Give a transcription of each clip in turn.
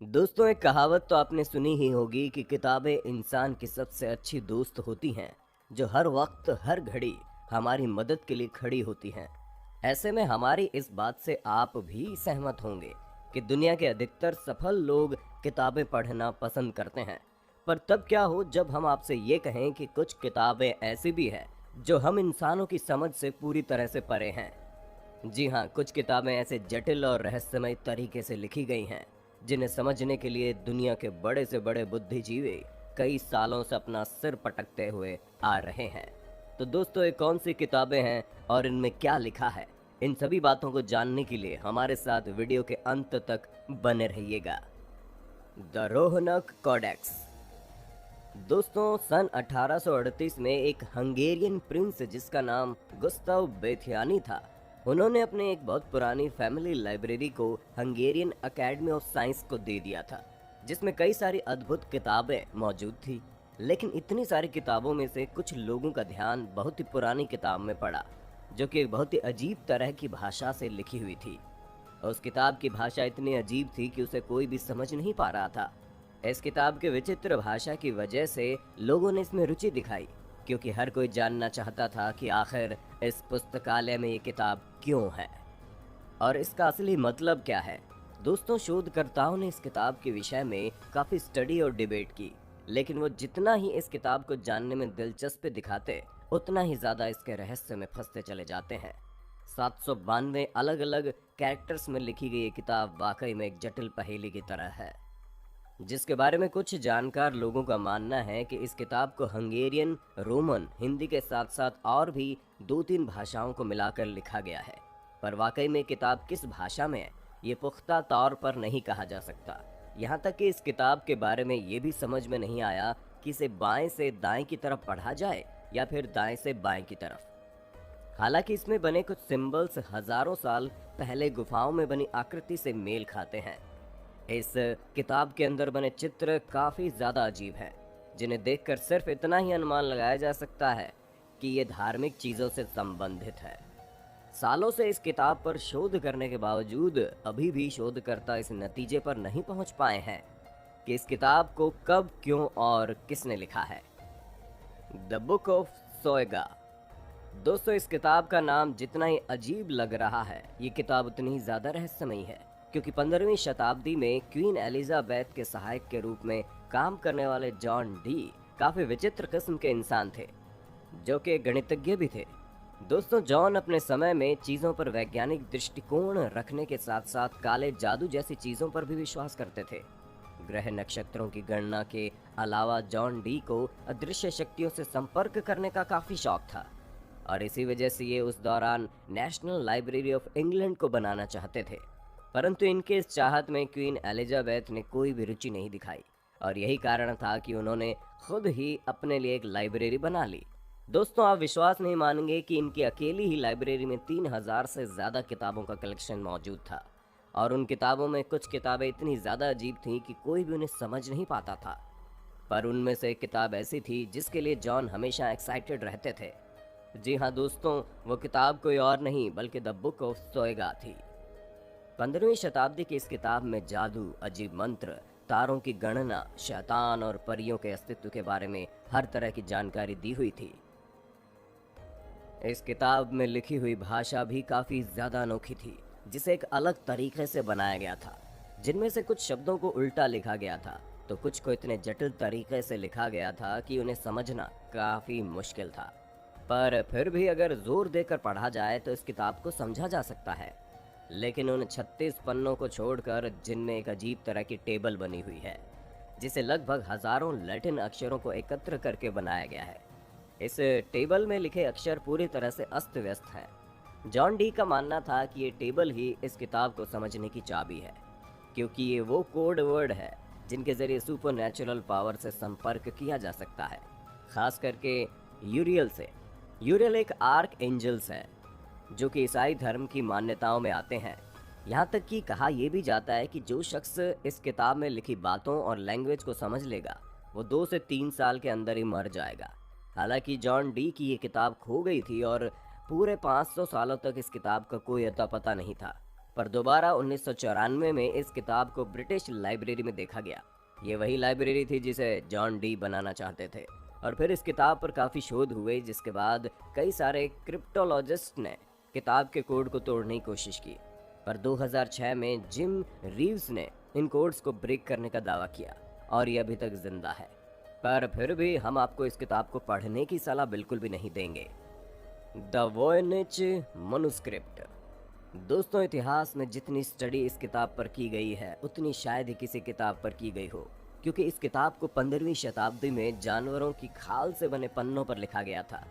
दोस्तों, एक कहावत तो आपने सुनी ही होगी कि किताबें इंसान की सबसे अच्छी दोस्त होती हैं, जो हर वक्त हर घड़ी हमारी मदद के लिए खड़ी होती हैं। ऐसे में हमारी इस बात से आप भी सहमत होंगे कि दुनिया के अधिकतर सफल लोग किताबें पढ़ना पसंद करते हैं। पर तब क्या हो जब हम आपसे ये कहें कि कुछ किताबें ऐसी भी हैं जो हम इंसानों की समझ से पूरी तरह से परे हैं। जी हाँ, कुछ किताबें ऐसे जटिल और रहस्यमय तरीके से लिखी गई हैं जिन्हें समझने के लिए दुनिया के बड़े से बड़े बुद्धिजीवी कई सालों से अपना सिर पटकते हुए आ रहे हैं। तो दोस्तों, ये कौन सी किताबें हैं और इनमें क्या लिखा है, इन सभी बातों को जानने के लिए हमारे साथ वीडियो के अंत तक बने रहिएगा। The Rohonc Codex. दोस्तों, सन 1838 में एक हंगेरियन प्रिंस जिसका नाम गुस्ताव बेथियानी था, उन्होंने अपने एक बहुत पुरानी फैमिली लाइब्रेरी को हंगेरियन एकेडमी ऑफ साइंस को दे दिया था, जिसमें कई सारी अद्भुत किताबें मौजूद थी। लेकिन इतनी सारी किताबों में से कुछ लोगों का ध्यान बहुत ही पुरानी किताब में पड़ा, जो कि एक बहुत ही अजीब तरह की भाषा से लिखी हुई थी। उस किताब की भाषा इतनी अजीब थी कि उसे कोई भी समझ नहीं पा रहा था। इस किताब के विचित्र भाषा की वजह से लोगों ने इसमें रुचि दिखाई, क्योंकि हर कोई जानना चाहता था कि आखिर इस पुस्तकालय में ये किताब क्यों है और इसका असली मतलब क्या है। दोस्तों, शोधकर्ताओं ने इस किताब के विषय में काफ़ी स्टडी और डिबेट की, लेकिन वो जितना ही इस किताब को जानने में दिलचस्पी दिखाते, उतना ही ज़्यादा इसके रहस्य में फंसते चले जाते हैं। 792 अलग अलग कैरेक्टर्स में लिखी गई ये किताब वाकई में एक जटिल पहेली की तरह है, जिसके बारे में कुछ जानकार लोगों का मानना है कि इस किताब को हंगेरियन, रोमन, हिंदी के साथ साथ और भी 2-3 भाषाओं को मिलाकर लिखा गया है। पर वाकई में किताब किस भाषा में है, ये पुख्ता तौर पर नहीं कहा जा सकता। यहाँ तक कि इस किताब के बारे में ये भी समझ में नहीं आया कि इसे बाएं से दाएं की तरफ पढ़ा जाए या फिर दाएं से बाएं की तरफ। हालांकि इसमें बने कुछ सिंबल्स हजारों साल पहले गुफाओं में बनी आकृति से मेल खाते हैं। इस किताब के अंदर बने चित्र काफ़ी ज़्यादा अजीब हैं, जिन्हें देखकर सिर्फ इतना ही अनुमान लगाया जा सकता है कि ये धार्मिक चीज़ों से संबंधित है। सालों से इस किताब पर शोध करने के बावजूद अभी भी शोधकर्ता इस नतीजे पर नहीं पहुंच पाए हैं कि इस किताब को कब, क्यों और किसने लिखा है। The Book of Soyga. दोस्तों, इस किताब का नाम जितना ही अजीब लग रहा है, ये किताब उतनी ही ज़्यादा रहस्यमयी है, क्योंकि 15वीं शताब्दी में क्वीन एलिजाबेथ के सहायक के रूप में काम करने वाले जॉन डी काफ़ी विचित्र किस्म के इंसान थे, जो कि गणितज्ञ भी थे। दोस्तों, जॉन अपने समय में चीज़ों पर वैज्ञानिक दृष्टिकोण रखने के साथ साथ काले जादू जैसी चीज़ों पर भी विश्वास करते थे। ग्रह नक्षत्रों की गणना के अलावा जॉन डी को अदृश्य शक्तियों से संपर्क करने का काफ़ी शौक था, और इसी वजह से ये उस दौरान नेशनल लाइब्रेरी ऑफ इंग्लैंड को बनाना चाहते थे। परंतु इनके इस चाहत में क्वीन एलिजाबेथ ने कोई भी रुचि नहीं दिखाई, और यही कारण था कि उन्होंने खुद ही अपने लिए एक लाइब्रेरी बना ली। दोस्तों, आप विश्वास नहीं मानेंगे कि इनकी अकेली ही लाइब्रेरी में 3000 से ज़्यादा किताबों का कलेक्शन मौजूद था, और उन किताबों में कुछ किताबें इतनी ज़्यादा अजीब थीं कि कोई भी उन्हें समझ नहीं पाता था। पर उनमें से एक किताब ऐसी थी जिसके लिए जॉन हमेशा एक्साइटेड रहते थे। जी हाँ दोस्तों, वो किताब कोई और नहीं बल्कि द बुक ऑफ सोएगा थी। 15वीं शताब्दी की इस किताब में जादू, अजीब मंत्र, तारों की गणना, शैतान और परियों के अस्तित्व के बारे में हर तरह की जानकारी दी हुई थी। इस किताब में लिखी हुई भाषा भी काफ़ी ज़्यादा अनोखी थी, जिसे एक अलग तरीके से बनाया गया था। जिनमें से कुछ शब्दों को उल्टा लिखा गया था, तो कुछ को इतने जटिल तरीके से लिखा गया था कि उन्हें समझना काफ़ी मुश्किल था। पर फिर भी अगर जोर देकर पढ़ा जाए तो इस किताब को समझा जा सकता है। लेकिन उन 36 पन्नों को छोड़कर, जिनमें एक अजीब तरह की टेबल बनी हुई है, जिसे लगभग हजारों लैटिन अक्षरों को एकत्र करके बनाया गया है, इस टेबल में लिखे अक्षर पूरी तरह से अस्त व्यस्त हैं। जॉन डी का मानना था कि ये टेबल ही इस किताब को समझने की चाबी है, क्योंकि ये वो कोड वर्ड है जिनके जरिए सुपर नेचुरल पावर से संपर्क किया जा सकता है, खास करके यूरियल से। यूरियल एक आर्क एंजल्स है जो कि ईसाई धर्म की मान्यताओं में आते हैं। यहाँ तक कि कहा यह भी जाता है कि जो शख्स इस किताब में लिखी बातों और लैंग्वेज को समझ लेगा, वो 2 से 3 साल के अंदर ही मर जाएगा। हालांकि जॉन डी की ये किताब खो गई थी और पूरे 500 सालों तक इस किताब का कोई अता पता नहीं था। पर दोबारा 1994 में इस किताब को ब्रिटिश लाइब्रेरी में देखा गया। ये वही लाइब्रेरी थी जिसे जॉन डी बनाना चाहते थे। और फिर इस किताब पर काफ़ी शोध हुए, जिसके बाद कई सारे क्रिप्टोलॉजिस्ट ने किताब के कोड को तोड़ने की कोशिश की, पर 2006 में जिम रीव्स ने इन कोड्स को ब्रेक करने का दावा किया और ये अभी तक जिंदा है। पर फिर भी हम आपको इस किताब को पढ़ने की सलाह बिल्कुल भी नहीं देंगे। The Voynich manuscript. दोस्तों, इतिहास में जितनी स्टडी इस किताब पर की गई है उतनी शायद ही किसी किताब पर की गई हो, क्योंकि इस किताब को 15वीं शताब्दी में जानवरों की खाल से बने पन्नों पर लिखा गया था।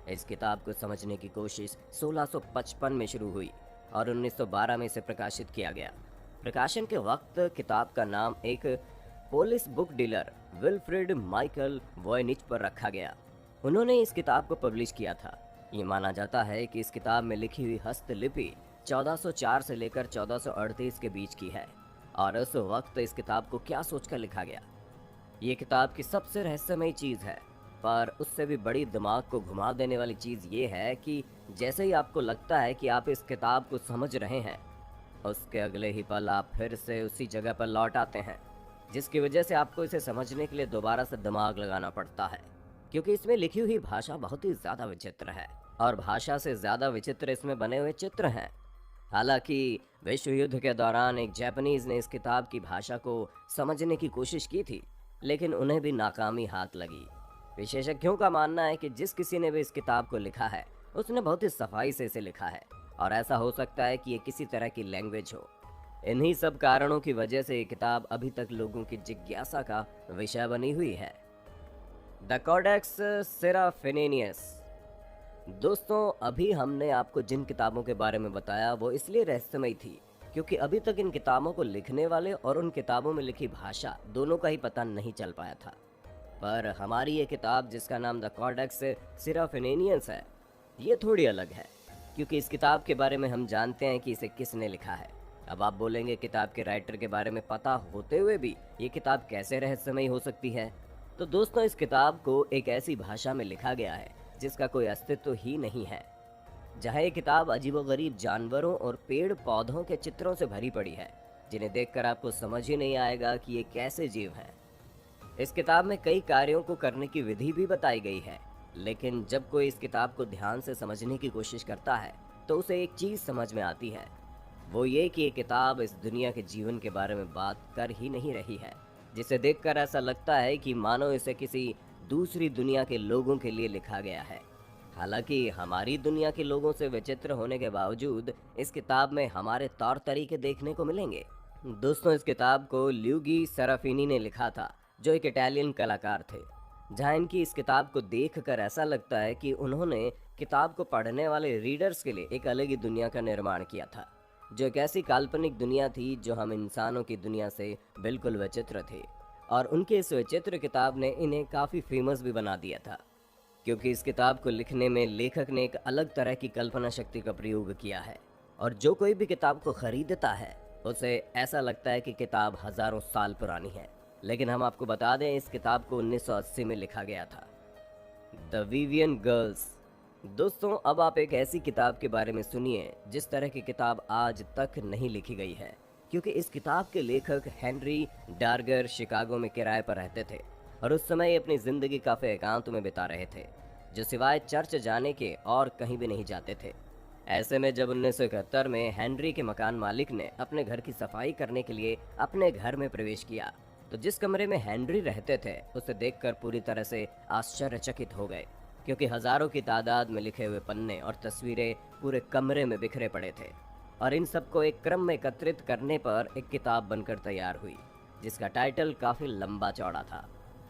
इस किताब को समझने की कोशिश 1655 में शुरू हुई और 1912 में इसे प्रकाशित किया गया। प्रकाशन के वक्त किताब का नाम एक Polish book dealer Wilfred Michael Voynich पर रखा गया। उन्होंने इस किताब को पब्लिश किया था। ये माना जाता है कि इस किताब में लिखी हुई हस्तलिपि 1404 से लेकर 1438 के बीच की है और उस वक्त इस किताब को क्या सोचकर लिखा गया। ये किताब की सबसे रहस्यमयी चीज़ है, पर उससे भी बड़ी दिमाग को घुमा देने वाली चीज़ ये है कि जैसे ही आपको लगता है कि आप इस किताब को समझ रहे हैं, उसके अगले ही पल आप फिर से उसी जगह पर लौट आते हैं, जिसकी वजह से आपको इसे समझने के लिए दोबारा से दिमाग लगाना पड़ता है, क्योंकि इसमें लिखी हुई भाषा बहुत ही ज़्यादा विचित्र है और भाषा से ज़्यादा विचित्र इसमें बने हुए चित्र हैं। हालांकि विश्व युद्ध के दौरान एक जापानीज ने इस किताब की भाषा को समझने की कोशिश की थी, लेकिन उन्हें भी नाकामी हाथ लगी। विशेषज्ञों का मानना है कि जिस किसी ने भी इस किताब को लिखा है उसने बहुत ही सफाई से इसे लिखा है और ऐसा हो सकता है कि ये किसी तरह की लैंग्वेज हो। इन्हीं सब कारणों की वजह से ये किताब अभी तक लोगों की जिज्ञासा का विषय बनी हुई है। The Codex Seraphinianus. दोस्तों, अभी हमने आपको जिन किताबों के बारे में बताया वो इसलिए रहस्यमयी थी क्योंकि अभी तक इन किताबों को लिखने वाले और उन किताबों में लिखी भाषा दोनों का ही पता नहीं चल पाया था। पर हमारी ये किताब, जिसका नाम द कॉडेक्स सेराफिनियस है, ये थोड़ी अलग है, क्योंकि इस किताब के बारे में हम जानते हैं कि इसे किसने लिखा है। अब आप बोलेंगे, किताब के राइटर के बारे में पता होते हुए भी ये किताब कैसे रहस्यमयी हो सकती है? तो दोस्तों, इस किताब को एक ऐसी भाषा में लिखा गया है जिसका कोई अस्तित्व ही नहीं है, जहाँ ये किताब अजीबोगरीब जानवरों और पेड़ पौधों के चित्रों से भरी पड़ी है, जिन्हें देखकर आपको समझ ही नहीं आएगा कि ये कैसे जीव हैं। इस किताब में कई कार्यों को करने की विधि भी बताई गई है, लेकिन जब कोई इस किताब को ध्यान से समझने की कोशिश करता है तो उसे एक चीज़ समझ में आती है, वो ये कि ये किताब इस दुनिया के जीवन के बारे में बात कर ही नहीं रही है, जिसे देखकर ऐसा लगता है कि मानो इसे किसी दूसरी दुनिया के लोगों के लिए लिखा गया है। हालांकि हमारी दुनिया के लोगों से विचित्र होने के बावजूद इस किताब में हमारे तौर तरीके देखने को मिलेंगे। दोस्तों, इस किताब को ल्यूगी सराफिनी ने लिखा था, जो एक इटालियन कलाकार थे। जहाँ इनकी इस किताब को देखकर ऐसा लगता है कि उन्होंने किताब को पढ़ने वाले रीडर्स के लिए एक अलग ही दुनिया का निर्माण किया था, जो एक ऐसी काल्पनिक दुनिया थी जो हम इंसानों की दुनिया से बिल्कुल विचित्र थे। और उनके इस विचित्र किताब ने इन्हें काफ़ी फेमस भी बना दिया था, क्योंकि इस किताब को लिखने में लेखक ने एक अलग तरह की कल्पना शक्ति का प्रयोग किया है। और जो कोई भी किताब को खरीदता है उसे ऐसा लगता है कि किताब हज़ारों साल पुरानी है। लेकिन हम आपको बता दें, इस किताब को 1980 में लिखा गया था। The Vivian girls. दोस्तों, अब आप एक ऐसी किताब के बारे में सुनिए जिस तरह की किताब आज तक नहीं लिखी गई है, क्योंकि इस किताब के लेखक हेनरी डार्गर शिकागो में किराए पर रहते थे और उस समय अपनी ज़िंदगी काफ़ी एकांत में बिता रहे थे, जो सिवाय चर्च जाने के और कहीं भी नहीं जाते थे। ऐसे में जब 1971 में हेनरी के मकान मालिक ने अपने घर की सफाई करने के लिए अपने घर में प्रवेश किया, तो जिस कमरे में हेनरी रहते थे उसे देखकर पूरी तरह से आश्चर्यचकित हो गए, क्योंकि हज़ारों की तादाद में लिखे हुए पन्ने और तस्वीरें पूरे कमरे में बिखरे पड़े थे और इन सबको एक क्रम में एकत्रित करने पर एक किताब बनकर तैयार हुई, जिसका टाइटल काफ़ी लंबा चौड़ा था,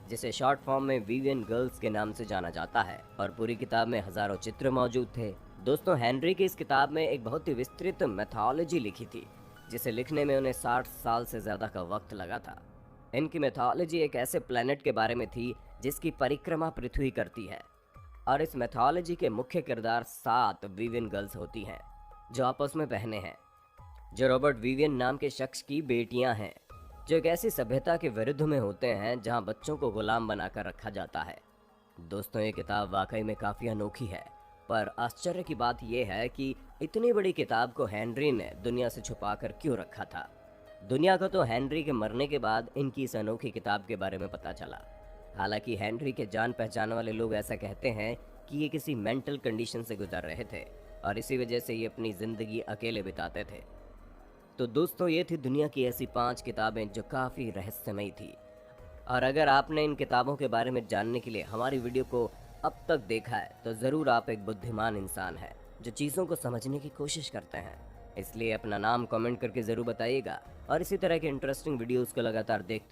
जिसे शॉर्ट फॉर्म में विवियन गर्ल्स के नाम से जाना जाता है। और पूरी किताब में हज़ारों चित्र मौजूद थे। दोस्तों, हेनरी की इस किताब में एक बहुत ही विस्तृत मैथोलॉजी लिखी थी, जिसे लिखने में उन्हें 60 साल से ज़्यादा का वक्त लगा था। इनकी मैथोलॉजी एक ऐसे प्लैनेट के बारे में थी जिसकी परिक्रमा पृथ्वी करती है, और इस मैथोलॉजी के मुख्य किरदार 7 विवियन गर्ल्स होती हैं, जो आपस में बहनें हैं, जो रॉबर्ट विवियन नाम के शख्स की बेटियां हैं, जो एक ऐसी सभ्यता के विरुद्ध में होते हैं जहां बच्चों को गुलाम बनाकर रखा जाता है। दोस्तों, ये किताब वाकई में काफ़ी अनोखी है, पर आश्चर्य की बात यह है कि इतनी बड़ी किताब को हेनरी ने दुनिया से छुपा कर क्यों रखा था? दुनिया को तो हेनरी के मरने के बाद इनकी इस अनोखी किताब के बारे में पता चला। हालांकि हेनरी के जान पहचान वाले लोग ऐसा कहते हैं कि ये किसी मेंटल कंडीशन से गुजर रहे थे और इसी वजह से ये अपनी जिंदगी अकेले बिताते थे। तो दोस्तों, ये थी दुनिया की ऐसी 5 किताबें जो काफ़ी रहस्यमयी थी। और अगर आपने इन किताबों के बारे में जानने के लिए हमारी वीडियो को अब तक देखा है तो ज़रूर आप एक बुद्धिमान इंसान हैं जो चीज़ों को समझने की कोशिश करते हैं। इसलिए अपना नाम कमेंट करके ज़रूर बताइएगा और इसी तरह के इंटरेस्टिंग वीडियोज़ को लगातार देखते